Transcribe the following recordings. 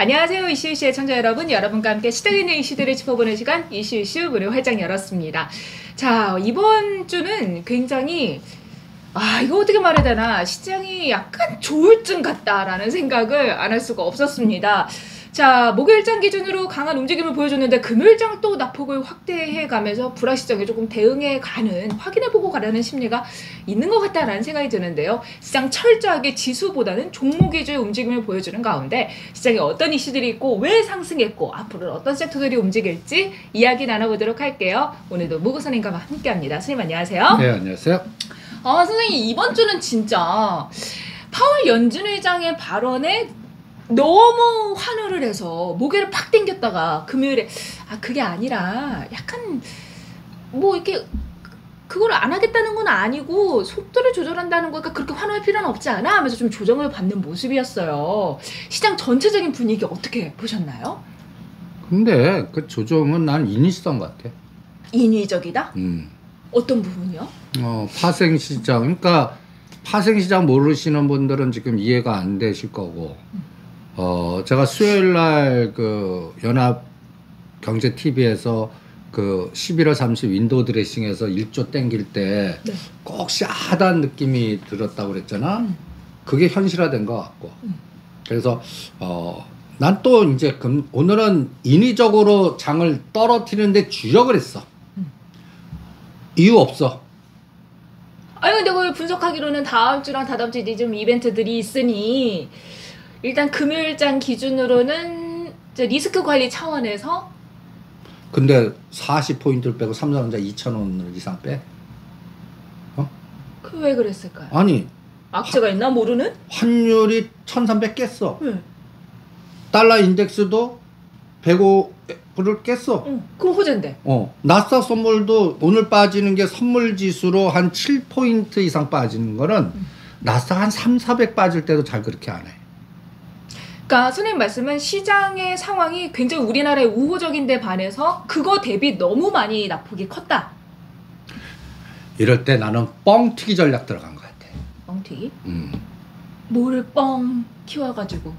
안녕하세요. 이슈이슈의 청자 여러분, 여러분과 함께 시대에 있는 이슈들을 짚어보는 시간 이슈이슈 문을 활짝 열었습니다. 자, 이번 주는 굉장히 이거 어떻게 말해야 되나, 시장이 약간 조울증 같다라는 생각을 안 할 수가 없었습니다. 자, 목요일장 기준으로 강한 움직임을 보여줬는데 금요일장 또 낙폭을 확대해가면서 불확실성에 조금 대응해가는, 확인해보고 가려는 심리가 있는 것 같다라는 생각이 드는데요. 시장 철저하게 지수보다는 종목 위주의 움직임을 보여주는 가운데 시장에 어떤 이슈들이 있고 왜 상승했고 앞으로 어떤 섹터들이 움직일지 이야기 나눠보도록 할게요. 오늘도 무구 선생님과 함께합니다. 선생님 안녕하세요. 네, 안녕하세요. 선생님, 이번 주는 진짜 파월 연준 의장의 발언에 너무 환호를 해서 목요일에 팍 땡겼다가 금요일에 그게 아니라 약간 뭐 이렇게 그걸 안 하겠다는 건 아니고 속도를 조절한다는 거니까 그렇게 환호할 필요는 없지 않아 하면서 좀 조정을 받는 모습이었어요. 시장 전체적인 분위기 어떻게 보셨나요? 근데 그 조정은 난 인위성 같아. 인위적이다? 어떤 부분이요? 파생시장. 그러니까 파생시장 모르시는 분들은 지금 이해가 안 되실 거고, 제가 수요일 날 그 연합 경제 TV에서 그 11월 30 윈도우 드레싱에서 1조 땡길 때 꼭 샤하다는 느낌이 들었다고 그랬잖아. 그게 현실화된 것 같고. 그래서 난 또 이제 오늘은 인위적으로 장을 떨어뜨리는데 주력을 했어. 이유 없어. 근데 그걸 분석하기로는 다음 주랑 다다음 주 이제 좀 이벤트들이 있으니 일단 금요일장 기준으로는 이제 리스크 관리 차원에서. 근데 40포인트를 빼고 삼성전자 2,000원 이상 빼? 그 왜 그랬을까요? 아니, 악재가 있나 모르는? 환율이 1,300 깼어. 네. 달러 인덱스도 105를 깼어. 그거 호재인데. 나스닥 선물도 오늘 빠지는 게 선물 지수로 한 7포인트 이상 빠지는 거는 나스닥 한 3, 400 빠질 때도 잘 그렇게 안 해. 그러니까 선생님 말씀은 시장의 상황이 굉장히 우리나라의 우호적인데 반해서 그거 대비 너무 많이 낙폭이 컸다. 이럴 때 나는 뻥튀기 전략 들어간 것 같아. 뻥튀기? 뭐를 뻥 키워가지고.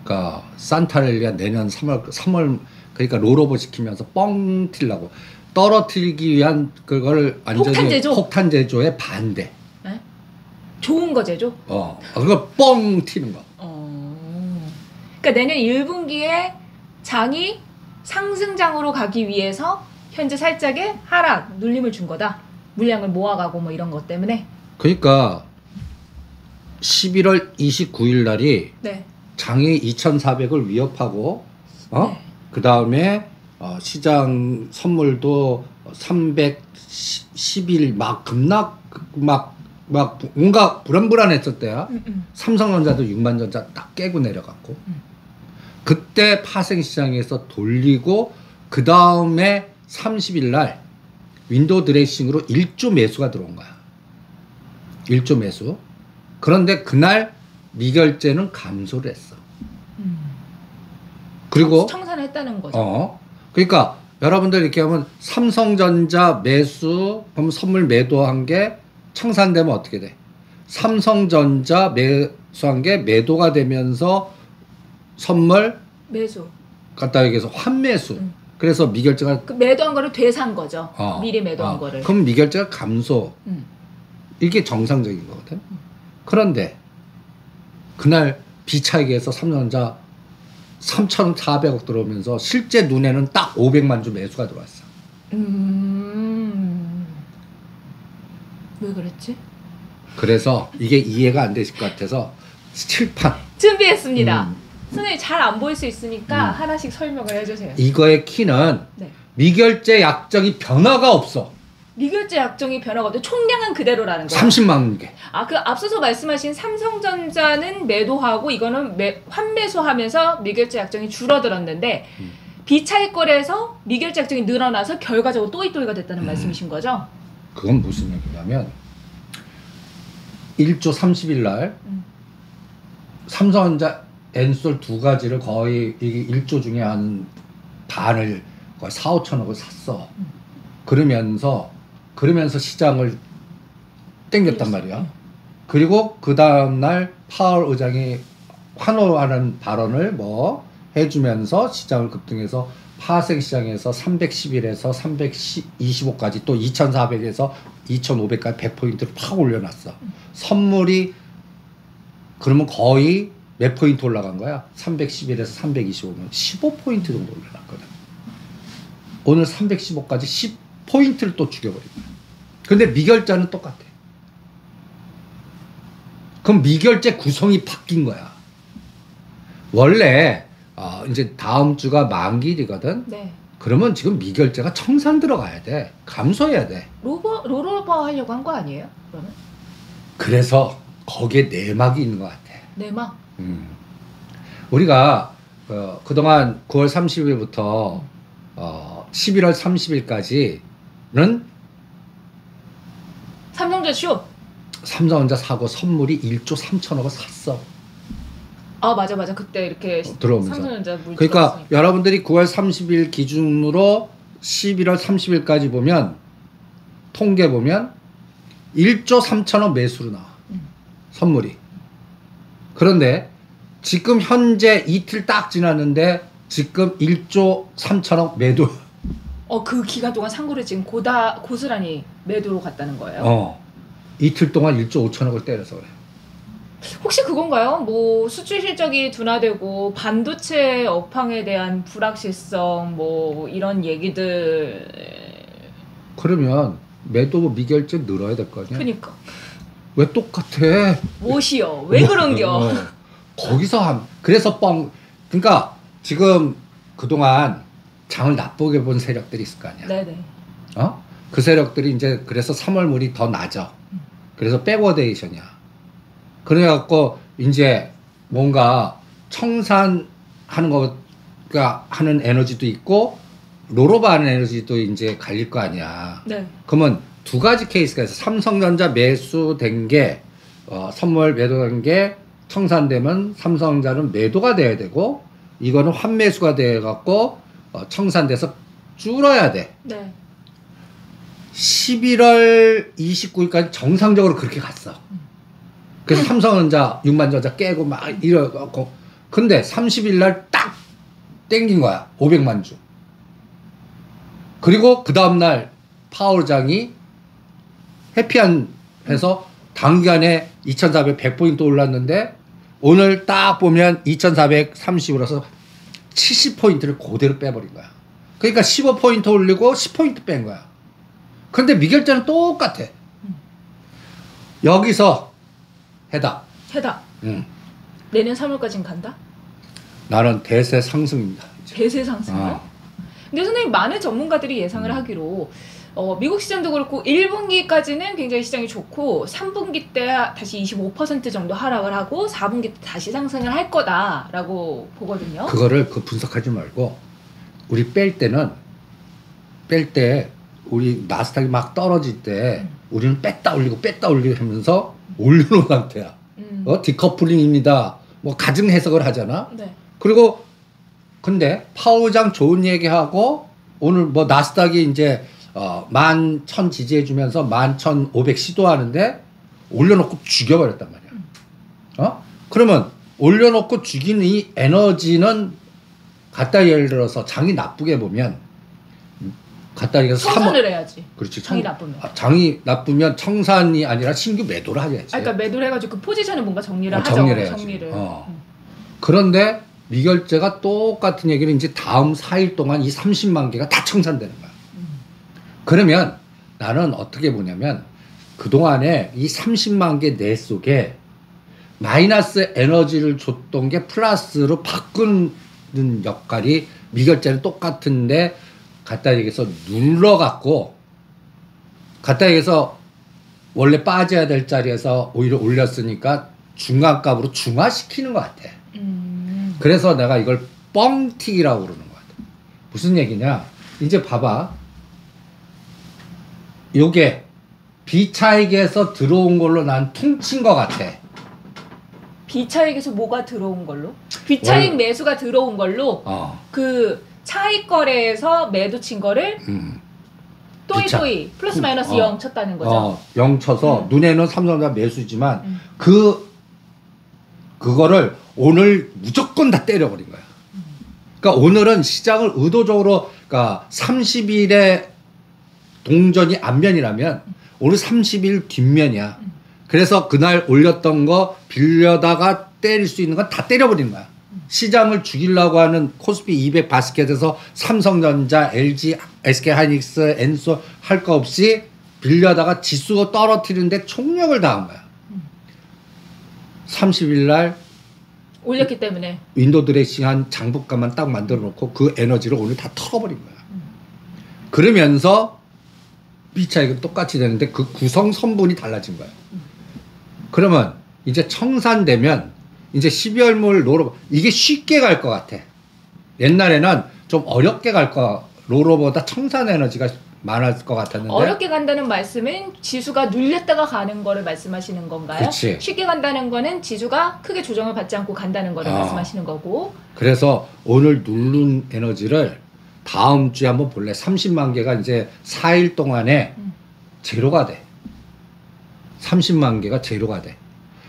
그러니까 산타렐리아 내년 3월 그러니까 롤오버 시키면서 뻥 튀려고 떨어뜨리기 위한 그걸 완전히 폭탄 제조의 반대. 네? 좋은 거 제조? 그거 뻥 튀는 거. 그러니까 내년 1분기에 장이 상승장으로 가기 위해서 현재 살짝의 하락, 눌림을 준 거다. 물량을 모아가고 뭐 이런 것 때문에. 그러니까 11월 29일 날이 장이 2,400을 위협하고 그 다음에 시장 선물도 311 막 급락 막 뭔가 불안불안했을 때야. 삼성전자도 6만 전자 딱 깨고 내려갔고 그때 파생시장에서 돌리고 그 다음에 30일 날 윈도우 드레싱으로 1조 매수가 들어온 거야. 1조 매수. 그런데 그날 미결제는 감소를 했어. 그리고 청산을 했다는 거죠. 그러니까 여러분들 이렇게 하면 삼성전자 매수 그럼 선물 매도한 게 청산되면 어떻게 돼? 삼성전자 매수한 게 매도가 되면서 선물 매수. 갖다 여기서 환매수. 그래서 미결제가 그 매도한 거를 되산 거죠. 미리 매도한 거를. 그럼 미결제가 감소. 이게 정상적인 거거든. 그런데 그날 비차익에서 삼성전자 3,400억 들어오면서 실제 눈에는 딱 500만 주 매수가 들어왔어. 왜 그랬지? 그래서 이게 이해가 안 되실 것 같아서 칠판 준비했습니다. 선생님 잘 안 보일 수 있으니까 하나씩 설명을 해주세요. 이거의 키는 미결제 약정이 변화가 없어. 미결제 약정이 변화가 없대. 총량은 그대로라는 거예요. 30만 개. 그 앞서서 말씀하신 삼성전자는 매도하고 이거는 환매수하면서 미결제 약정이 줄어들었는데 비차익 거래에서 미결제 약정이 늘어나서 결과적으로 또이또이가 됐다는 말씀이신 거죠? 그건 무슨 얘기냐면 1조 30일 날 삼성전자 엔솔 두 가지를 거의 이게 1조 중에 한 반을 거의 4, 5천억을 샀어. 그러면서 시장을 땡겼단 말이야. 그리고 그 다음날 파월 의장이 환호하는 발언을 뭐 해주면서 시장을 급등해서 파생 시장에서 311에서 325까지 또 2400에서 2500까지 100포인트를 팍 올려놨어. 선물이 그러면 거의 몇 포인트 올라간 거야? 311에서 325면 15포인트 정도 올려놨거든. 오늘 315까지 10포인트를 또 죽여버린 거야. 근데 미결자는 똑같아. 그럼 미결제 구성이 바뀐 거야. 원래 이제 다음 주가 만기일이거든. 네. 그러면 지금 미결제가 청산 들어가야 돼. 감소해야 돼. 롤오버 하려고 한 거 아니에요? 그러면? 그래서 거기에 내막이 있는 것 같아. 내막? 우리가 그동안 9월 30일부터 11월 30일까지는 삼성전 쇼. 삼성전자 사고 선물이 1조 3천억을 샀어. 아 맞아 그때 이렇게 들어오면서. 삼성전자 물 그러니까 들어갔으니까. 여러분들이 9월 30일 기준으로 11월 30일까지 보면 통계 보면 1조 3천억 매수로 나와. 선물이. 그런데 지금 현재 이틀 딱 지났는데 지금 1조 3천억 매도. 그 기간 동안 상고를 지금 고스란히 매도로 갔다는 거예요. 이틀 동안 1조 5천억을 때려서 그래. 혹시 그건가요? 뭐 수출 실적이 둔화되고 반도체 업황에 대한 불확실성 뭐 이런 얘기들. 그러면 매도 미결제 늘어야 될 거 아니야? 그니까. 왜 똑같아? 무엇이요? 왜 그런겨? 거기서 그래서 그러니까 지금 그동안 장을 나쁘게 본 세력들이 있을 거 아니야. 네네. 그 세력들이 이제 그래서 3월물이 더 낮아. 그래서 백워데이션이야. 그래갖고 이제 뭔가 청산하는 거가 하는 에너지도 있고 롤오버 하는 에너지도 이제 갈릴 거 아니야. 네. 그러면 두 가지 케이스가 있어. 삼성전자 매수된 게 선물 매도된 게 청산되면 삼성전자는 매도가 돼야 되고 이거는 환매수가 돼 갖고 청산돼서 줄어야 돼. 네. 11월 29일까지 정상적으로 그렇게 갔어. 그래서 삼성전자 6만 전자 깨고 막 이러고 근데 30일 날 딱 땡긴 거야. 500만 주. 그리고 그 다음 날 파월장이 해피한 해서 단기간에 2,400 100포인트 올랐는데 오늘 딱 보면 2,430으로서 70포인트를 그대로 빼버린 거야. 그러니까 15포인트 올리고 10포인트 뺀 거야. 근데 미결제는 똑같아. 여기서 해다. 내년 3월까지는 간다? 나는 대세 상승입니다. 대세 상승이요? 근데 선생님 많은 전문가들이 예상을 하기로 미국 시장도 그렇고 1분기까지는 굉장히 시장이 좋고 3분기 때 다시 25% 정도 하락을 하고 4분기 때 다시 상승을 할 거다라고 보거든요. 그거를 분석하지 말고 우리 뺄 때 우리 나스닥이 막 떨어질 때 우리는 뺐다 올리고 하면서 올려놓은 상태야. 디커플링입니다. 뭐 가증 해석을 하잖아. 네. 그리고 근데 파우장 좋은 얘기하고 오늘 뭐 나스닥이 이제 11,000 지지해주면서 11,500 시도하는데 올려놓고 죽여버렸단 말이야. 그러면 올려놓고 죽이는 이 에너지는 갖다 예를 들어서 장이 나쁘게 보면 갖다 얘기해서 청산을 해야지. 그렇지. 장이 나쁘면. 장이 나쁘면 청산이 아니라 신규 매도를 해야지. 그러니까 매도를 해가지고 그 포지션을 뭔가 정리를 하죠. 정리를 해야지. 정리를. 그런데 미결제가 똑같은 얘기를 이제 다음 4일 동안 이 30만 개가 다 청산되는 거야. 그러면 나는 어떻게 보냐면 그동안에 이 30만 개 내 속에 마이너스 에너지를 줬던 게 플러스로 바꾸는 역할이 미결제는 똑같은데 갖다 얘기해서 눌러갖고 갖다 얘기해서 원래 빠져야 될 자리에서 오히려 올렸으니까 중간값으로 중화시키는 것 같아. 그래서 내가 이걸 뻥튀기라고 그러는 것 같아. 무슨 얘기냐? 이제 봐봐. 요게 비차익에서 들어온 걸로 난 퉁친 것 같아. 비차익에서 뭐가 들어온 걸로? 비차익 매수가 들어온 걸로 그 차익 거래에서 매도 친 거를 또이 플러스 마이너스 0 쳤다는 거죠. 0 쳐서 눈에는 삼성전자 매수지만 그거를 오늘 무조건 다 때려버린 거야. 그러니까 오늘은 시장을 의도적으로 그러니까 30일에 동전이 앞면이라면 오늘 30일 뒷면이야. 그래서 그날 올렸던 거 빌려다가 때릴 수 있는 건 다 때려버리는 거야. 시장을 죽이려고 하는 코스피 200 바스켓에서 삼성전자, LG, SK하이닉스, 엔소 할 거 없이 빌려다가 지수가 떨어뜨리는데 총력을 다한 거야. 30일 날 올렸기 때문에 윈도우 드레싱한 장부감만 딱 만들어 놓고 그 에너지를 오늘 다 털어버린 거야. 그러면서 B차익은 똑같이 되는데 그 구성 성분이 달라진 거야. 그러면 이제 청산되면 이제 12월물 로로 이게 쉽게 갈 것 같아. 옛날에는 좀 어렵게 갈 거 로로보다 청산 에너지가 많을 것 같았는데 어렵게 간다는 말씀은 지수가 눌렸다가 가는 거를 말씀하시는 건가요? 그치. 쉽게 간다는 거는 지수가 크게 조정을 받지 않고 간다는 거를 말씀하시는 거고. 그래서 오늘 누른 에너지를 다음 주에 한번 볼래. 30만 개가 이제 4일 동안에 제로가 돼. 30만 개가 제로가 돼.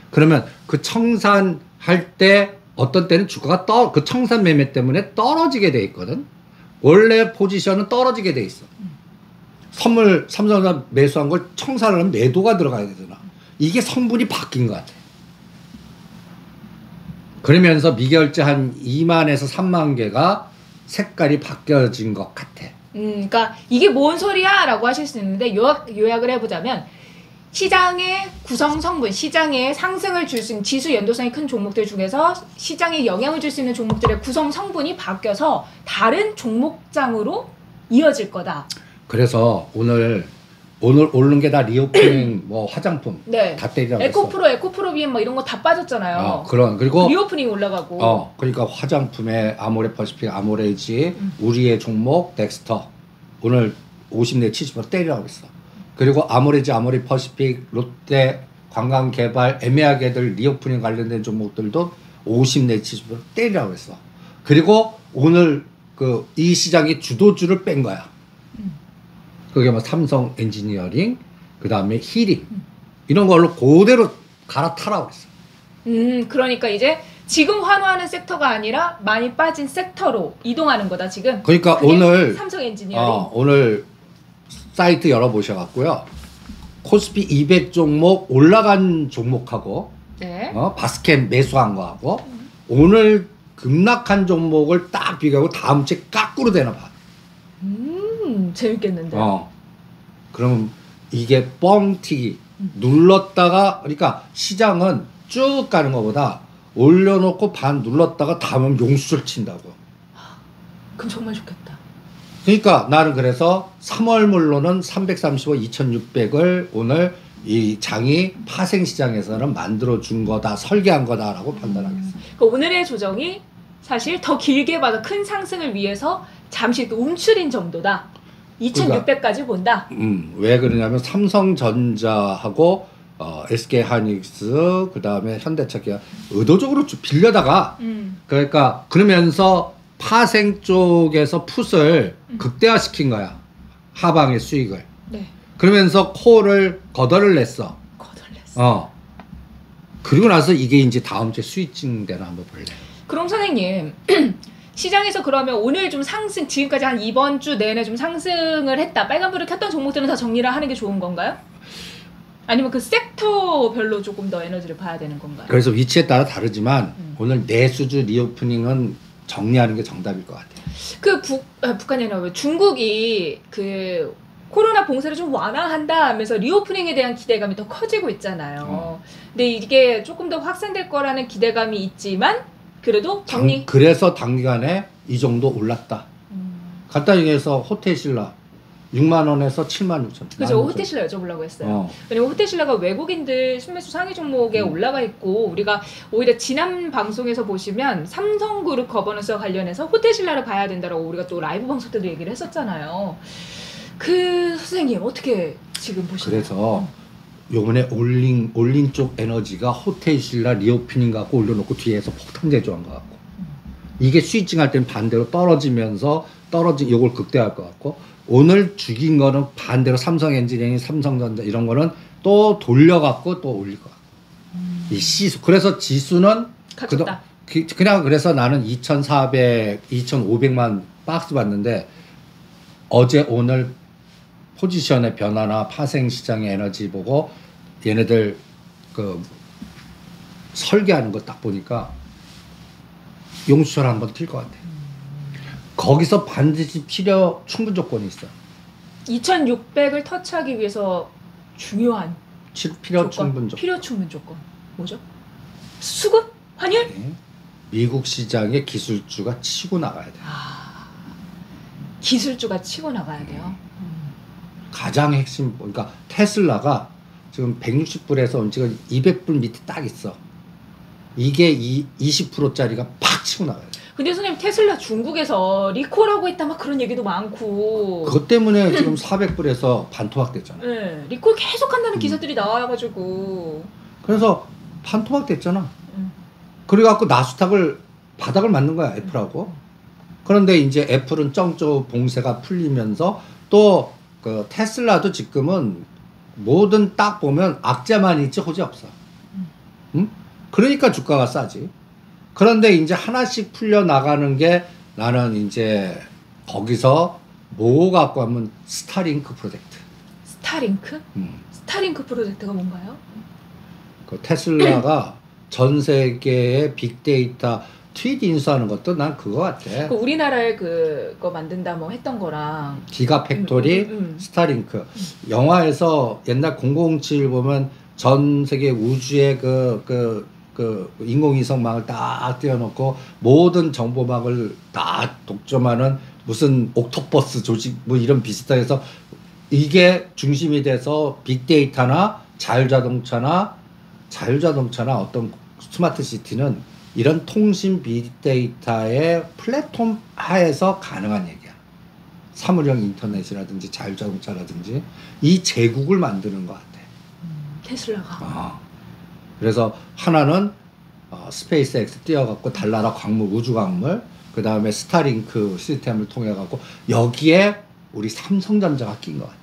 그러면 그 청산할 때 어떤 때는 주가가 그 청산 매매 때문에 떨어지게 돼 있거든. 원래 포지션은 떨어지게 돼 있어. 선물 삼성전자 매수한 걸 청산을 하면 매도가 들어가야 되잖아. 이게 성분이 바뀐 것 같아. 그러면서 미결제 한 2만에서 3만 개가 색깔이 바뀌어진 것 같아. 그러니까 이게 뭔 소리야? 라고 하실 수 있는데 요약을 해보자면 시장의 구성 성분, 시장에 상승을 줄 수 있는 지수 연도성이 큰 종목들 중에서 시장에 영향을 줄 수 있는 종목들의 구성 성분이 바뀌어서 다른 종목장으로 이어질 거다. 그래서 오늘 오른 게 다 리오프닝 뭐 화장품 네. 다 때리라고 에코프로, 에코프로비엔 뭐 이런 거 다 빠졌잖아요. 그리고 리오프닝 올라가고. 그러니까 화장품에 아모레 퍼시픽, 아모레이지, 우리의 종목 덱스터 오늘 50 내 70% 때리라고 했어. 그리고 아모레이지, 아모레 퍼시픽, 롯데 관광개발 애매하게들 리오프닝 관련된 종목들도 50 내 70% 때리라고 했어. 그리고 오늘 그 이 시장이 주도주를 뺀 거야. 그게 뭐 삼성 엔지니어링, 그 다음에 히링 이런 걸로 그대로 갈아타라고 했어. 그러니까 이제 지금 환호하는 섹터가 아니라 많이 빠진 섹터로 이동하는 거다 지금. 그러니까 오늘 삼성 엔지니어링. 오늘 사이트 열어보셔갖고요. 코스피 200 종목 올라간 종목하고 네. 바스켓 매수한 거하고 오늘 급락한 종목을 딱 비교하고 다음 주에 깎으로 되나 봐. 재밌겠는데. 그러면 이게 뻥튀기 눌렀다가 그러니까 시장은 쭉 가는 것보다 올려놓고 반 눌렀다가 다음은 용수를 친다고. 그럼 정말 좋겠다. 그러니까 나는 그래서 3월물로는 335, 2600을 오늘 이 장이 파생시장에서는 만들어준 거다, 설계한 거다라고 판단하겠습니다. 그러니까 오늘의 조정이 사실 더 길게 봐서 큰 상승을 위해서 잠시 이렇게 움츠린 정도다. 2600까지 본다. 왜 그러냐면 삼성전자하고 SK하이닉스 그다음에 현대차 기아 의도적으로 좀 빌려다가 그러니까 그러면서 파생 쪽에서 풋을 극대화시킨 거야. 하방의 수익을. 네. 그러면서 콜을 거덜을 냈어. 거덜냈어. 그리고 나서 이게 이제 다음 주에 스위칭 되나 한번 볼래. 그럼 선생님 시장에서 그러면 오늘 좀 상승 지금까지 한 이번 주 내내 좀 상승을 했다. 빨간불을 켰던 종목들은 다 정리를 하는 게 좋은 건가요? 아니면 그 섹터별로 조금 더 에너지를 봐야 되는 건가요? 그래서 위치에 따라 다르지만 오늘 내수주 리오프닝은 정리하는 게 정답일 것 같아요. 그 북한이 아니라 왜 중국이 그 코로나 봉쇄를 좀 완화한다 하면서 리오프닝에 대한 기대감이 더 커지고 있잖아요. 근데 이게 조금 더 확산될 거라는 기대감이 있지만 그래도 그래서 단기간에 이 정도 올랐다. 간단히 얘기해서 호텔신라 6만 원에서 7만 6천. 그죠. 호텔신라 여쭤보려고 했어요. 왜냐면 호텔신라가 외국인들 순매수 상위 종목에 올라가 있고 우리가 오히려 지난 방송에서 보시면 삼성그룹 거버넌스와 관련해서 호텔신라를 봐야 된다라고 우리가 또 라이브 방송 때도 얘기를 했었잖아요. 그 선생님 어떻게 지금 보시나요? 그래서 요번에 올린 쪽 에너지가 호텔신라 리오프닝 갖고 올려놓고 뒤에서 폭탄 제조한 것 같고 이게 스위칭 할 때는 반대로 떨어지면서 요걸 극대화할 것 같고 오늘 죽인 거는 반대로 삼성 엔지니어링, 삼성전자 이런 거는 또 돌려갖고 또 올릴 것 같고 이 시수 그래서 지수는 그냥 그래서 나는 2,400, 2,500만 박스 봤는데 어제 오늘 포지션의 변화나 파생 시장의 에너지 보고 얘네들 그 설계하는 거 딱 보니까 용수철 한번 튈 것 같아. 거기서 반드시 필요 충분 조건이 있어. 2,600을 터치하기 위해서 중요한 필요 조건, 충분 조건. 필요 충분 조건 뭐죠? 수급? 환율? 네. 미국 시장의 기술주가 치고 나가야 돼. 기술주가 치고 나가야 돼요. 가장 핵심 그러니까 테슬라가 지금 160불에서 지금 200불 밑에 딱 있어. 이게 20%짜리가 팍 치고 나가요. 근데 선생님 테슬라 중국에서 리콜하고 있다 막 그런 얘기도 많고. 그것 때문에 지금 400불에서 반토막 됐잖아. 네, 리콜 계속 한다는 기사들이 나와가지고. 그래서 반토막 됐잖아. 그래갖고 나스닥을 바닥을 맞는 거야 애플하고. 그런데 이제 애플은 쩡쪼 봉쇄가 풀리면서 또 그 테슬라도 지금은 뭐든 딱 보면 악재만 있지 호재 없어. 응? 그러니까 주가가 싸지. 그런데 이제 하나씩 풀려 나가는 게 나는 이제 거기서 뭐 갖고 하면 스타링크 프로젝트. 스타링크? 스타링크 프로젝트가 뭔가요? 그 테슬라가 전 세계의 빅데이터 트윗 인수하는 것도 난 그거 같아. 그 우리나라에 그거 만든다 뭐 했던 거랑 기가 팩토리, 스타링크. 영화에서 옛날 007 보면 전 세계 우주의 그 인공위성망을 딱 띄워놓고 모든 정보망을 다 독점하는 무슨 옥토퍼스 조직 뭐 이런 비슷해서 이게 중심이 돼서 빅데이터나 자율자동차나 어떤 스마트 시티는 이런 통신 빅데이터의 플랫폼 하에서 가능한 얘기야. 사물형 인터넷이라든지 자율자동차라든지 이 제국을 만드는 것 같아. 테슬라가. 그래서 하나는 스페이스X 띄워갖고 달나라 광물, 우주 광물, 그 다음에 스타링크 시스템을 통해갖고 여기에 우리 삼성전자가 낀 것 같아.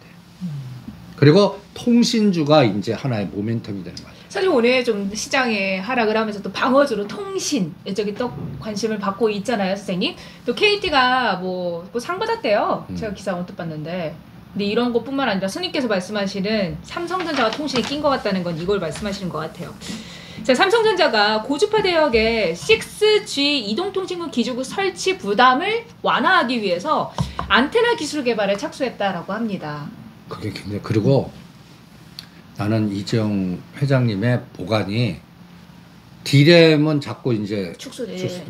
그리고 통신주가 이제 하나의 모멘텀이 되는 것 같아. 사실 오늘 좀 시장에 하락을 하면서 또 방어주로 통신 이쪽이 또 관심을 받고 있잖아요, 선생님. 또 KT가 뭐 상 받았대요. 제가 기사 언뜻 봤는데. 근데 이런 것뿐만 아니라 스님께서 말씀하시는 삼성전자와 통신이 낀 것 같다는 건 이걸 말씀하시는 것 같아요. 자, 삼성전자가 고주파 대역의 6G 이동통신국 기지국 설치 부담을 완화하기 위해서 안테나 기술 개발에 착수했다라고 합니다. 그게 굉장히 그리고 나는 이재용 회장님의 보관이 디램은 자꾸 이제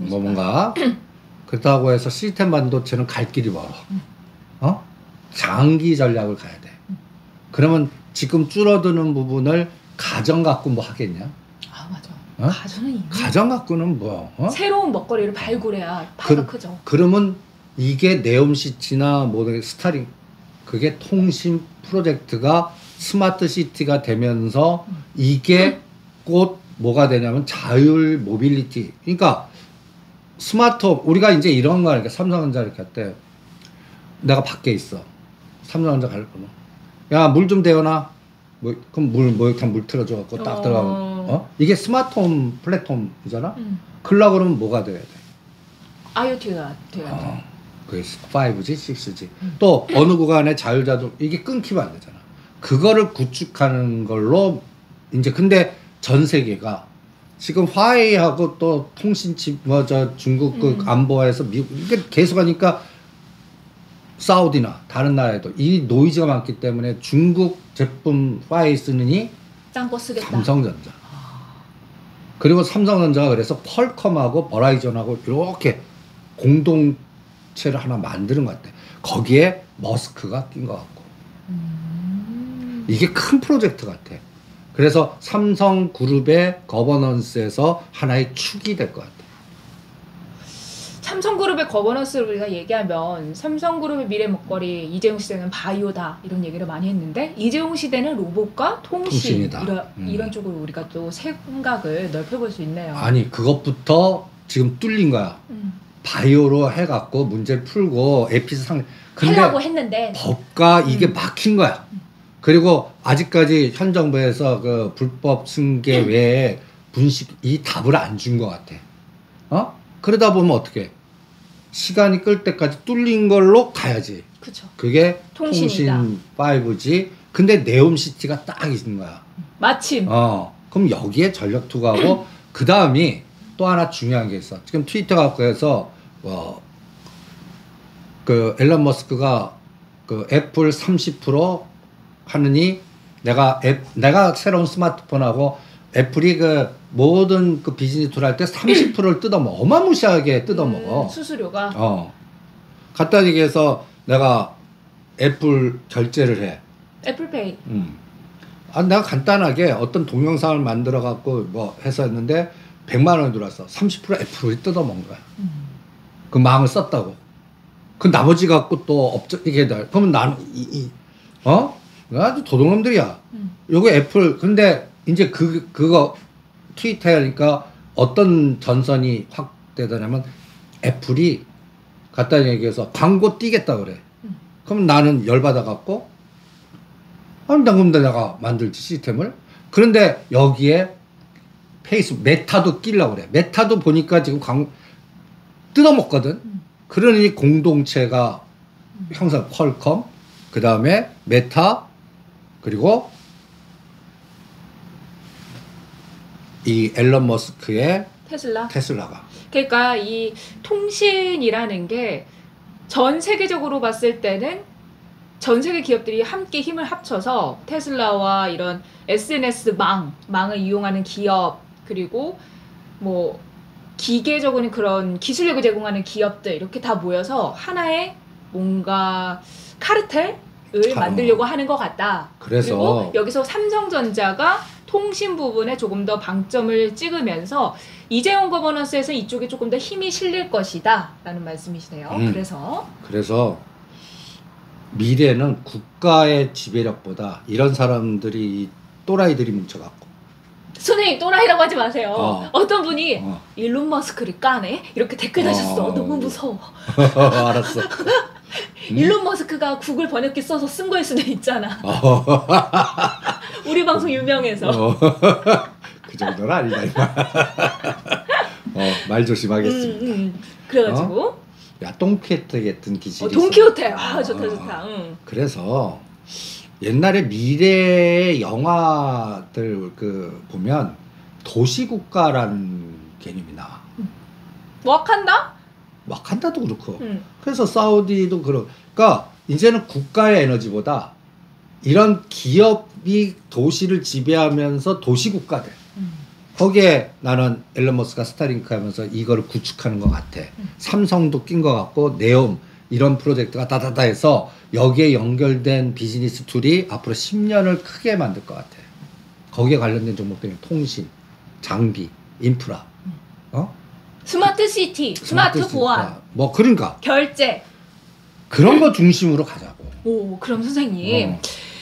뭔가 그렇다고 해서 시스템 반도체는 갈 길이 멀어. 장기 전략을 가야 돼. 그러면 지금 줄어드는 부분을 가정 갖고 뭐 하겠냐? 아 맞아. 가정은 이미 가정 갖고는 뭐 새로운 먹거리를 발굴해야 파이가 크죠. 그러면 이게 네옴시티나 뭐 스타링 그게 통신 프로젝트가 스마트 시티가 되면서 이게 곧 뭐가 되냐면 자율 모빌리티. 그러니까 스마트홈 우리가 이제 이런 거 하니까 삼성전자 이렇게 할때 내가 밖에 있어. 삼성전자 갈 거면 야 물 좀 데워놔. 뭐 그럼 물 틀어줘 갖고 딱 들어가면 이게 스마트홈 플랫폼이잖아. 그러려고 그러면 뭐가 돼야 돼? IoT가 돼야 돼. 그 5G, 6G. 또 어느 구간에 자율자동 이게 끊기면 안 되잖아. 그거를 구축하는 걸로 이제 근데 전 세계가 지금 화웨이하고 또 통신칩 중국 그 안보에서 미국 이게 계속 하니까 사우디나 다른 나라에도 이 노이즈가 많기 때문에 중국 제품 화웨이 쓰느니 딴 거 쓰겠다. 삼성전자. 그리고 삼성전자가 그래서 퀄컴하고 버라이전하고 이렇게 공동체를 하나 만드는 것 같아. 거기에 머스크가 낀 것 같고. 이게 큰 프로젝트 같아. 그래서 삼성그룹의 거버넌스에서 하나의 축이 될 것 같아. 삼성그룹의 거버넌스를 우리가 얘기하면 삼성그룹의 미래 먹거리 이재용 시대는 바이오다 이런 얘기를 많이 했는데 이재용 시대는 로봇과 통신이다. 이런 쪽으로 우리가 또 생각을 넓혀볼 수 있네요. 아니 그것부터 지금 뚫린 거야. 바이오로 해갖고 문제를 풀고 에피스 상 근데 하려고 했는데 법과 이게 막힌 거야. 그리고 아직까지 현 정부에서 그 불법 승계 외에 분식 이 답을 안 준 것 같아. 그러다 보면 어떻게 시간이 끌 때까지 뚫린 걸로 가야지. 그쵸. 그게 통신이다. 통신 5G. 근데 네옴시티가 딱 있는 거야. 마침. 그럼 여기에 전력 투구하고 그 다음이 또 하나 중요한 게 있어. 지금 트위터가 그래서 그 앨런 머스크가 그 애플 30% 하느니 내가 새로운 스마트폰하고 애플이 그 모든 그 비즈니스 툴 할 때 30%를 뜯어먹어. 어마무시하게 뜯어먹어. 수수료가. 간단히 얘기해서 내가 애플 결제를 해. 애플페이. 내가 간단하게 어떤 동영상을 만들어 갖고 뭐 해서 했는데 100만 원이 들어왔어. 30% 애플이 뜯어먹은 거야. 그 마음을 썼다고. 그 나머지 갖고 또 이게 그러면 나는 아주 도둑놈들이야. 요거 애플 근데 이제 그거 트위터에 하니까 어떤 전선이 확대되냐면 애플이 간단히 얘기해서 광고 띄겠다 그래. 그럼 나는 열받아 갖고 그럼 내가 만들지 시스템을. 그런데 여기에 페이스북 메타도 끼려고 그래. 메타도 보니까 지금 뜯어먹거든. 그러니 공동체가 형성 퀄컴, 그 다음에 메타, 그리고 이 앨런 머스크의 테슬라가. 그러니까 이 통신이라는 게 전 세계적으로 봤을 때는 전 세계 기업들이 함께 힘을 합쳐서 테슬라와 이런 SNS 망을 이용하는 기업, 그리고 뭐 기계적인 그런 기술력을 제공하는 기업들 이렇게 다 모여서 하나의 뭔가 카르텔을 만들려고 하는 것 같다. 그래서 그리고 여기서 삼성전자가 통신 부분에 조금 더 방점을 찍으면서 이재용 거버넌스에서 이쪽에 조금 더 힘이 실릴 것이다 라는 말씀이시네요. 그래서 미래는 국가의 지배력보다 이런 사람들이 또라이들이 뭉쳐갖고. 선생님 또라이라고 하지 마세요. 어떤 분이 일론 머스크를 까네? 이렇게 댓글 다셨어. 너무 무서워. 알았어. 일론 머스크가 구글 번역기 써서 쓴 거일 수도 있잖아. 우리 방송 유명해서. 그 정도는 아니다. 말 조심하겠습니다. 그래가지고 야 똥키호테 같은 기질이 돈키호테. 좋다. 그래서 옛날에 미래 영화들 보면 도시국가라는 개념이 나와. 와칸다도 그렇고. 그래서 사우디도 그러니까 이제는 국가의 에너지보다 이런 기업이 도시를 지배하면서 도시국가 돼. 거기에 나는 앨런 머스크가 스타링크 하면서 이거를 구축하는 것 같아. 삼성도 낀 것 같고 네옴 이런 프로젝트가 다다다 해서 여기에 연결된 비즈니스 툴이 앞으로 10년을 크게 만들 것 같아. 거기에 관련된 종목들이 통신, 장비, 인프라, 스마트 시티, 스마트 보안, 뭐 그러니까 결제 그런 거 중심으로 가자고. 오, 그럼 선생님.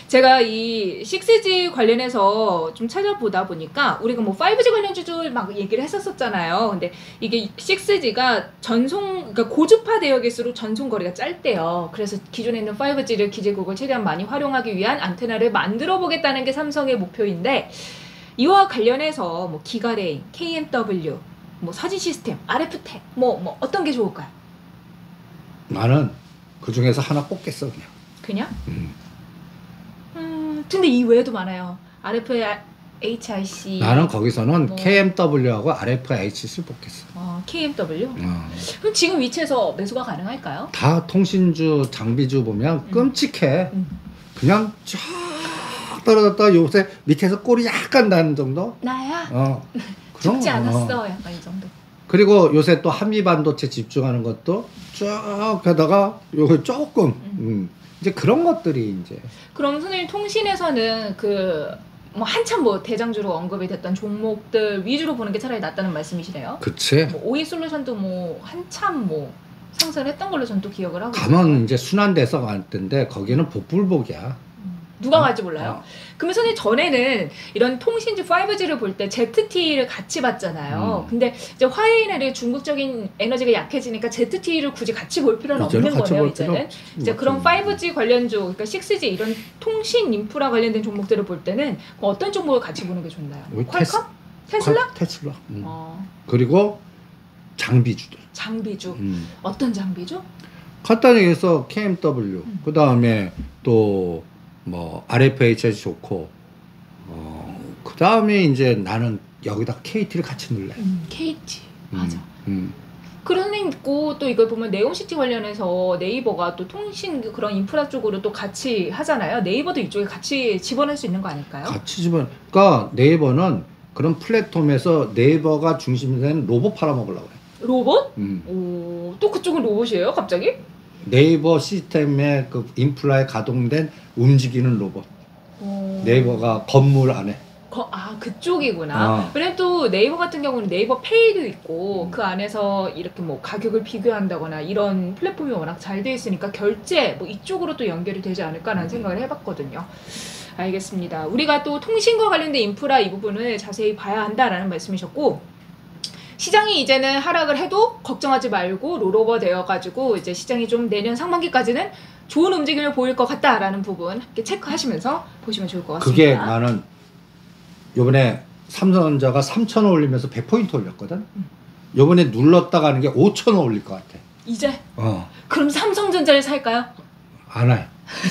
제가 이 6G 관련해서 좀 찾아보다 보니까 우리가 뭐 5G 관련주도 막 얘기를 했었잖아요. 근데 이게 6G가 그러니까 고주파 대역일수록 전송 거리가 짧대요. 그래서 기존에 있는 5G를 기재국을 최대한 많이 활용하기 위한 안테나를 만들어 보겠다는 게 삼성의 목표인데 이와 관련해서 뭐 기가레인, KMW, 뭐 사진 시스템, RF텍 뭐 어떤 게 좋을까요? 나는 그 중에서 하나 뽑겠어 그냥? 근데 이 외에도 많아요. RFHIC. 나는 거기서는 KMW하고 RFHC를 뽑겠어. KMW? 그럼 지금 위치에서 매수가 가능할까요? 다 통신주, 장비주 보면 끔찍해. 그냥 쫙 떨어졌다 요새 밑에서 꼬리 약간 나는 정도? 나야? 그런 죽지 않았어. 약간 이 정도. 그리고 요새 또 한미 반도체 집중하는 것도 쭉 하다가 요거 조금 이제 그런 것들이 이제. 그럼 선생님 통신에서는 뭐 한참 뭐 대장주로 언급이 됐던 종목들 위주로 보는 게 차라리 낫다는 말씀이시네요. 그치. 뭐 오이솔루션도 뭐 한참 뭐 상승을 했던 걸로 전 또 기억을 하고 가면 있어요. 이제 순환돼서 갈 텐데 거기는 복불복이야. 누가 갈지 몰라요. 그러면 선생님 전에는 이런 통신주 5G를 볼 때 ZTE를 같이 봤잖아요. 근데 이제 화웨이나 중국적인 에너지가 약해지니까 ZTE를 굳이 같이 볼 필요는 없는 거네요. 이제는 이제 그런 5G 관련주, 그러니까 6G 이런 통신 인프라 관련된 종목들을 볼 때는 어떤 종목을 같이 보는 게 좋나요? 퀄컴? 테슬라? 테슬라. 그리고 장비주들. 장비주. 어떤 장비주? 간단히 얘기해서 KMW, 그 다음에 또 뭐 RFHS 좋고, 그 다음에 이제 나는 여기다 KT를 같이 넣을래. KT 맞아. 음. 그런 게 있고 또 이걸 보면 네옴시티 관련해서 네이버가 또 통신 그런 인프라 쪽으로 또 같이 하잖아요. 네이버도 이쪽에 같이 집어넣을 수 있는 거 아닐까요? 같이 그러니까 네이버는 그런 플랫폼에서 네이버가 중심이 된 로봇 팔아먹으려고 그래. 로봇? 오, 또 그쪽은 로봇이에요, 갑자기? 네이버 시스템에 그 인프라에 가동된 움직이는 로봇. 네이버가 건물 안에. 그쪽이구나. 왜냐면 또 네이버 같은 경우는 네이버 페이도 있고 그 안에서 이렇게 뭐 가격을 비교한다거나 이런 플랫폼이 워낙 잘 돼 있으니까 결제 뭐 이쪽으로 또 연결이 되지 않을까라는 생각을 해봤거든요. 알겠습니다. 우리가 또 통신과 관련된 인프라 이 부분을 자세히 봐야 한다라는 말씀이셨고, 시장이 이제는 하락을 해도 걱정하지 말고 롤오버 되어가지고 이제 시장이 좀 내년 상반기까지는 좋은 움직임을 보일 것 같다라는 부분 함께 체크하시면서 보시면 좋을 것 같습니다. 그게 나는 요번에 삼성전자가 3,000원 올리면서 100포인트 올렸거든. 요번에 눌렀다가 하는 게 5,000원 올릴 것 같아. 이제? 그럼 삼성전자를 살까요? 안 해.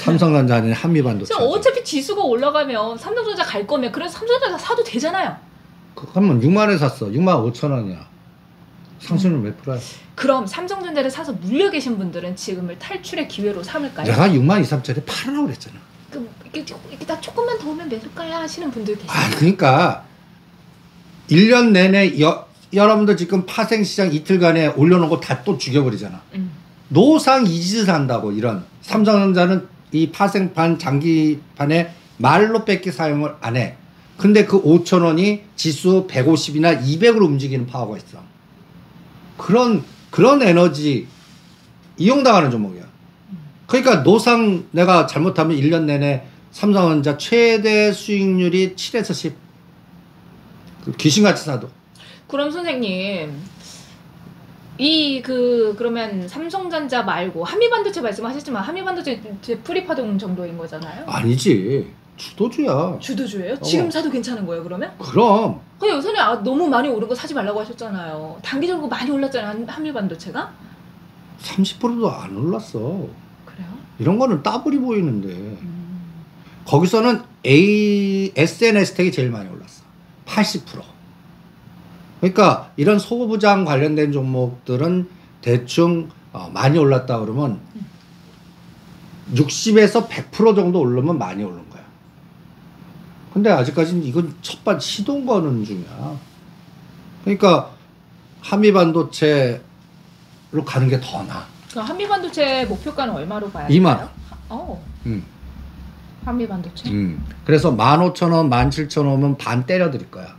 삼성전자 아닌 한미반도체. 어차피 지수가 올라가면 삼성전자 갈 거면 그래서 삼성전자 사도 되잖아요. 그러면 6만원에 샀어. 6만 5천 원이야. 상승률 몇 프로야? 그럼 삼성전자를 사서 물려 계신 분들은 지금을 탈출의 기회로 삼을까요? 내가 6만 2, 3천에 팔으라고 그랬잖아. 그럼 이렇게 나 조금만 더 오면 매도가야 하시는 분들 계세요. 그러니까 1년 내내 여러분들 지금 파생시장 이틀간에 올려놓은 거 다 또 죽여버리잖아. 노상 이짓을 한다고. 이런 삼성전자는 이 파생판 장기판에 말로 뺏기 사용을 안 해. 근데 그 5,000원이 지수 150이나 200으로 움직이는 파워가 있어. 그런 에너지 이용당하는 종목이야. 그러니까 노상 내가 잘못하면 1년 내내 삼성전자 최대 수익률이 7에서 10. 귀신같이 사도. 그럼 선생님, 그러면 삼성전자 말고 한미반도체 말씀하셨지만 한미반도체 프리파동 정도인 거잖아요? 아니지. 주도주야. 주도주예요? 지금 사도 괜찮은 거예요, 그러면? 그럼. 근데 요새는 너무 많이 오른 거 사지 말라고 하셨잖아요. 단기적으로 많이 올랐잖아요, 한미반도체가? 30%도 안 올랐어. 그래요? 이런 거는 따블이 보이는데. 거기서는 SNS텍이 제일 많이 올랐어. 80%. 그러니까 이런 소부장 관련된 종목들은 대충 많이 올랐다 그러면 60에서 100% 정도 오르면 많이 오른 거야. 근데 아직까지는 이건 첫번 시동 거는 중이야. 그러니까 한미반도체로 가는 게 더 나아. 그럼 한미반도체 목표가는 얼마로 봐야 2만 될까요? 원. 한미반도체? 그래서 15,000원, 17,000원은 반 때려 드릴 거야.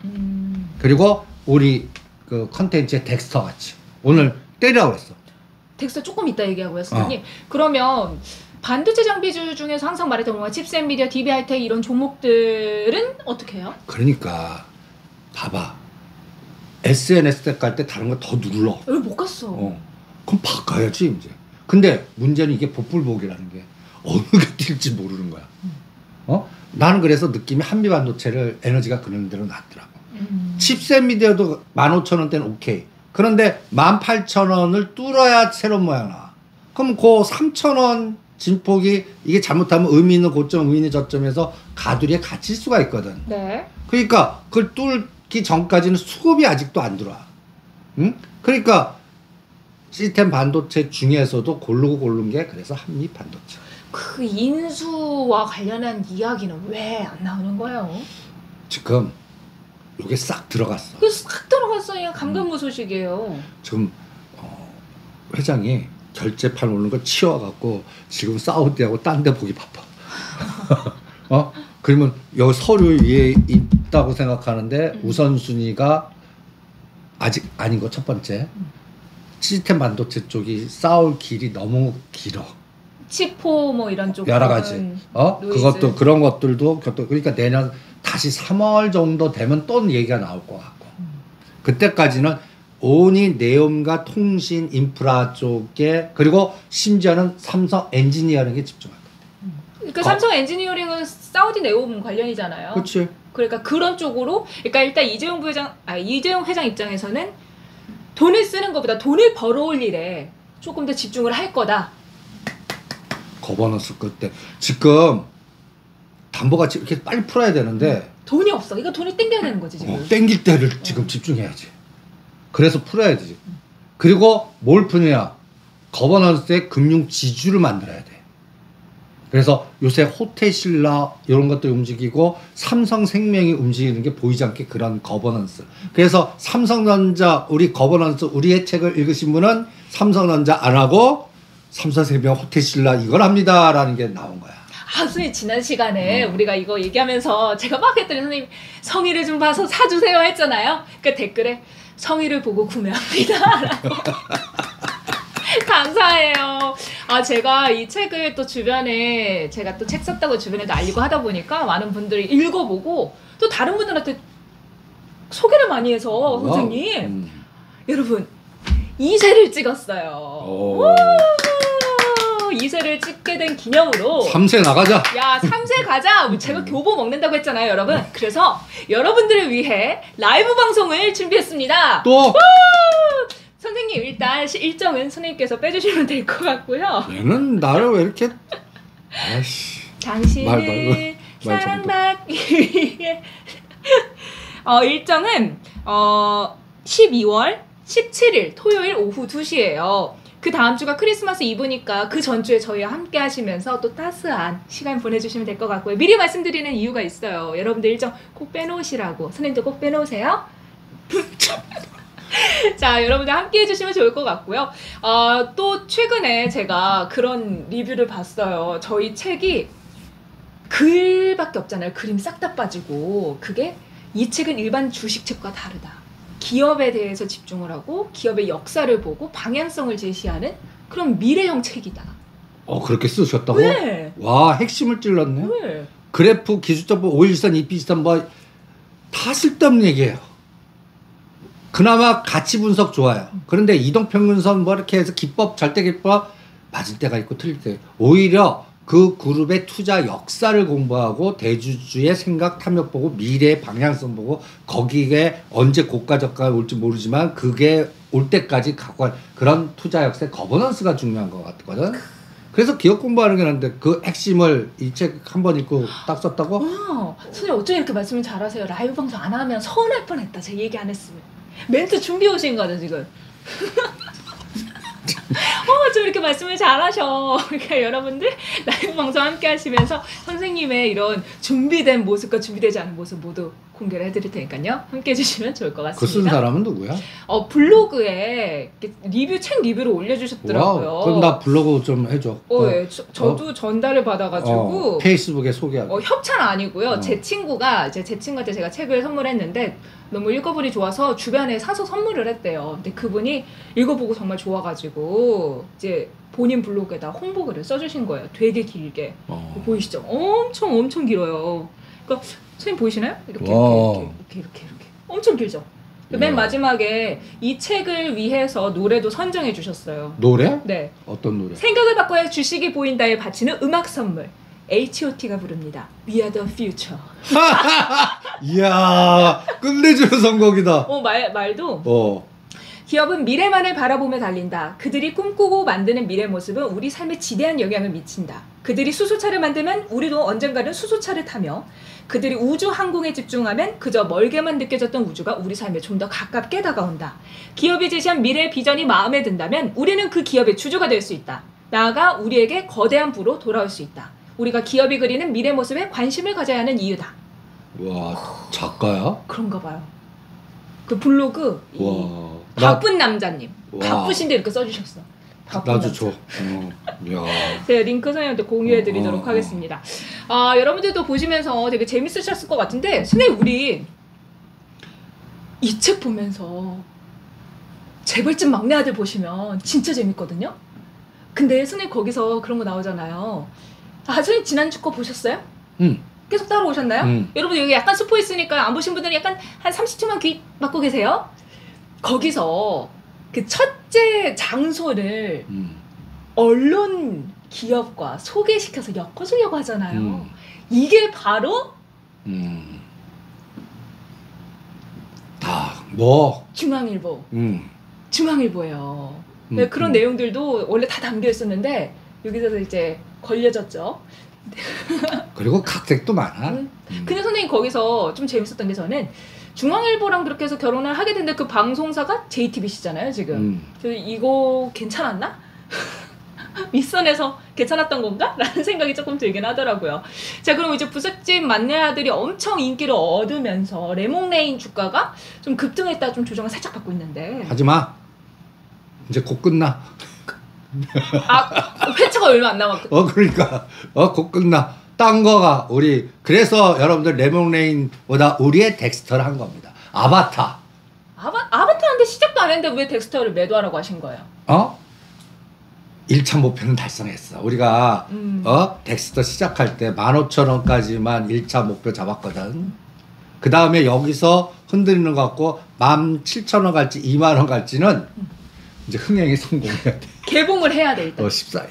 그리고 우리 그 컨텐츠의 덱스터 같이 오늘 때리라고 했어. 덱스터 조금 이따 얘기하고요, 선생님. 그러면 반도체 장비주 중에서 항상 말했던 뭐 칩셋, 미디어, DB하이텍 이런 종목들은 어떻게 해요? 그러니까 봐봐. SNS 때 갈 때 다른 거 더 눌러. 왜 못 갔어? 그럼 바꿔야지 이제. 근데 문제는 이게 복불복이라는 게 어느 게 뛸지 모르는 거야. 나는 그래서 느낌이 한미반도체를 에너지가 그런 대로 놨더라고. 칩셋 미디어도 15,000원대는 오케이. 그런데 18,000원을 뚫어야 새로운 모양 나와. 그럼 그 3,000원 진폭이 이게 잘못하면 의미 있는 고점, 의미 있는 저점에서 가두리에 갇힐 수가 있거든. 네. 그러니까 그걸 뚫기 전까지는 수급이 아직도 안 들어와. 응? 그러니까 시스템 반도체 중에서도 고른 게 그래서 한미 반도체. 그 인수와 관련한 이야기는 왜 안 나오는 거예요? 지금 이게 싹 들어갔어. 싹 들어갔어요. 감감무소식이에요. 지금 회장이 결제판 오는 거 치워갖고 지금 사우디하고 딴 데 보기 바빠. 그러면 여기 서류 위에 있다고 생각하는데 우선순위가 아직 아닌 거 첫 번째. 시스템 반도체 쪽이 싸울 길이 너무 길어. 치포 뭐 이런 쪽 여러 가지. 그것도 그런 것들도 그러니까 내년 다시 3월 정도 되면 또 얘기가 나올 것 같고. 그때까지는 온이 네옴과 통신 인프라 쪽에 그리고 심지어는 삼성 엔지니어링에 집중할 거예요. 그러니까 삼성 엔지니어링은 사우디 네옴 관련이잖아요. 그렇지. 그러니까 그런 쪽으로 그러니까 일단 이재용 회장 입장에서는 돈을 쓰는 것보다 돈을 벌어올 일에 조금 더 집중을 할 거다. 거버넌스 그때 지금 담보가치 이렇게 빨리 풀어야 되는데 돈이 없어. 이거 돈을 땡겨야 되는 거지 지금. 땡길 때를 지금 집중해야지. 그래서 풀어야 되지. 그리고 뭘 푸느냐? 거버넌스의 금융 지주를 만들어야 돼. 그래서 요새 호텔신라 이런 것들이 움직이고 삼성생명이 움직이는 게 보이지 않게 그런 거버넌스. 그래서 삼성전자 우리 거버넌스 우리의 책을 읽으신 분은 삼성전자 안 하고 삼성생명 호텔신라 이걸 합니다라는 게 나온 거야. 아, 선생님 지난 시간에 우리가 이거 얘기하면서 제가 막 했더니 선생님 성의를 좀 봐서 사주세요 했잖아요. 그러니까 댓글에 성의를 보고 구매합니다 라고. 감사해요. 아, 제가 이 책을 또 주변에 제가 또 책 썼다고 주변에도 알리고 하다 보니까 많은 분들이 읽어보고 또 다른 분들한테 소개를 많이 해서 선생님 여러분 2세를 찍었어요. 2세를 찍게 된 기념으로 3세 나가자. 야 3세 가자. 제가 교보 먹는다고 했잖아요 여러분. 그래서 여러분들을 위해 라이브 방송을 준비했습니다. 또 선생님 일단 일정은 선생님께서 빼주시면 될 것 같고요. 얘는 나를 왜 이렇게 아이씨 당신을 사랑받기 위해 일정은 12월 17일 토요일 오후 2시예요. 그 다음 주가 크리스마스 이브니까 그 전주에 저희와 함께 하시면서 또 따스한 시간 보내주시면 될 것 같고요. 미리 말씀드리는 이유가 있어요. 여러분들 일정 꼭 빼놓으시라고. 선생님도 꼭 빼놓으세요. 자, 여러분들 함께 해주시면 좋을 것 같고요. 또 최근에 제가 그런 리뷰를 봤어요. 저희 책이 글밖에 없잖아요. 그림 싹 다 빠지고. 그게 이 책은 일반 주식책과 다르다. 기업에 대해서 집중을 하고 기업의 역사를 보고 방향성을 제시하는 그런 미래형 책이다. 그렇게 쓰셨다고? 네. 와, 핵심을 찔렀네. 네. 그래프, 기술정보, 513, 2비슷한 뭐 다 쓸데없는 얘기예요. 그나마 가치 분석 좋아요. 그런데 이동평균선 뭐 이렇게 해서 기법, 절대기법 맞을 때가 있고 틀릴 때 오히려 그 그룹의 투자 역사를 공부하고 대주주의 생각 탐욕 보고 미래의 방향성 보고 거기에 언제 고가 저가가 올지 모르지만 그게 올 때까지 갖고 갈 그런 투자 역사의 거버넌스가 중요한 것 같거든. 그래서 기업 공부하는 게 난데 그 핵심을 이 책 한 번 읽고 딱 썼다고? 선생님 어쩜 이렇게 말씀을 잘하세요. 라이브 방송 안 하면 서운할 뻔했다. 제가 얘기 안 했으면. 멘트 준비해 오신 거죠 지금. 좀 이렇게 말씀을 잘하셔. 그러니까 여러분들 라이브 방송 함께 하시면서 선생님의 이런 준비된 모습과 준비되지 않은 모습 모두 공개를 해드릴 테니까요. 함께 해주시면 좋을 것 같습니다. 그 쓴 사람은 누구야? 블로그에 리뷰, 책 리뷰를 올려주셨더라고요. 와우, 그럼 나 블로그 좀 해줘. 네, 저도 전달을 받아가지고 페이스북에 소개하고. 협찬 아니고요. 제 친구가 제 친구한테 제가 책을 선물했는데 너무 읽어보니 좋아서 주변에 사서 선물을 했대요. 근데 그분이 읽어보고 정말 좋아가지고 이제 본인 블로그에다 홍보글을 써주신 거예요. 되게 길게. 보이시죠? 엄청 길어요. 그러니까 선생님 보이시나요? 이렇게 엄청 길죠? 맨 마지막에 이 책을 위해서 노래도 선정해 주셨어요. 노래? 네. 어떤 노래? 생각을 바꿔야 주식이 보인다에 바치는 음악 선물. H.O.T가 부릅니다. We are the future. 이야, 끝내주는 선곡이다. 말도. 기업은 미래만을 바라보며 달린다. 그들이 꿈꾸고 만드는 미래 모습은 우리 삶에 지대한 영향을 미친다. 그들이 수소차를 만들면 우리도 언젠가는 수소차를 타며 그들이 우주 항공에 집중하면 그저 멀게만 느껴졌던 우주가 우리 삶에 좀 더 가깝게 다가온다. 기업이 제시한 미래의 비전이 마음에 든다면 우리는 그 기업의 주주가 될 수 있다. 나아가 우리에게 거대한 부로 돌아올 수 있다. 우리가 기업이 그리는 미래 모습에 관심을 가져야 하는 이유다. 와, 작가야? 그런가 봐요. 그 블로그 와, 바쁜 남자님. 와. 바쁘신데 이렇게 써주셨어. 나도 줘. 제가 링크 선생님한테 공유해드리도록 하겠습니다. 여러분들도 보시면서 되게 재밌으셨을 것 같은데 선생님 우리 이 책 보면서 재벌집 막내 아들 보시면 진짜 재밌거든요. 근데 선생님 거기서 그런 거 나오잖아요. 선생님 지난주 거 보셨어요? 계속 따라오셨나요? 여러분 여기 약간 스포 있으니까 안 보신 분들은 약간 한 30초만 귀 막고 계세요. 거기서 그 첫째 장소를 언론 기업과 소개시켜서 엮어주려고 하잖아요. 이게 바로 다 뭐 중앙일보. 중앙일보예요. 네, 그런 내용들도 원래 다 담겨 있었는데 여기서 이제 걸려졌죠. 그리고 각색도 많아. 근데 선생님 거기서 좀 재밌었던 게 저는 중앙일보랑 그렇게 해서 결혼을 하게 됐는데 그 방송사가 JTBC잖아요 지금. 그래서 이거 괜찮았나? 윗선에서 괜찮았던 건가? 라는 생각이 조금 들긴 하더라고요. 자, 그럼 이제 부잣집 막내 아들이 엄청 인기를 얻으면서 레몽레인 주가가 좀 급등했다 좀 조정을 살짝 받고 있는데. 하지마. 이제 곧 끝나. 아, 회차가 얼마 안 남았거든. 그러니까 곧 끝나. 딴 거가 우리 그래서 여러분들 레몽레인보다 우리의 덱스터를 한 겁니다. 아바타. 아바타한테 시작도 안 했는데 왜 덱스터를 매도하라고 하신 거예요? 1차 목표는 달성했어. 우리가 덱스터 시작할 때 15,000원까지만 1차 목표 잡았거든. 그 다음에 여기서 흔들리는 것 같고 17,000원 갈지 2만원 갈지는 이제 흥행이 성공해야 돼. 개봉을 해야 돼 일단. 14일.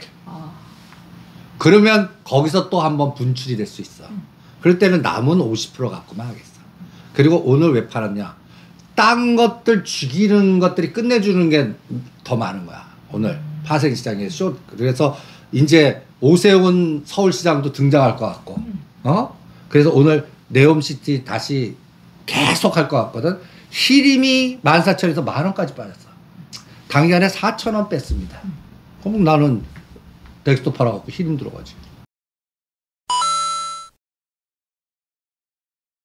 그러면 거기서 또 한번 분출이 될 수 있어. 그럴 때는 남은 50% 갖고만 하겠어. 그리고 오늘 왜 팔았냐? 딴 것들 죽이는 것들이 끝내주는 게 더 많은 거야. 오늘 파생시장에 쇼. 그래서 이제 오세훈 서울시장도 등장할 것 같고, 그래서 오늘 네옴시티 다시 계속 할 것 같거든. 히림이 14,000원에서 10,000원까지 빠졌어. 당연에 4,000원 뺐습니다. 그럼 나는 덱스터 팔아갖고 히림 들어가지.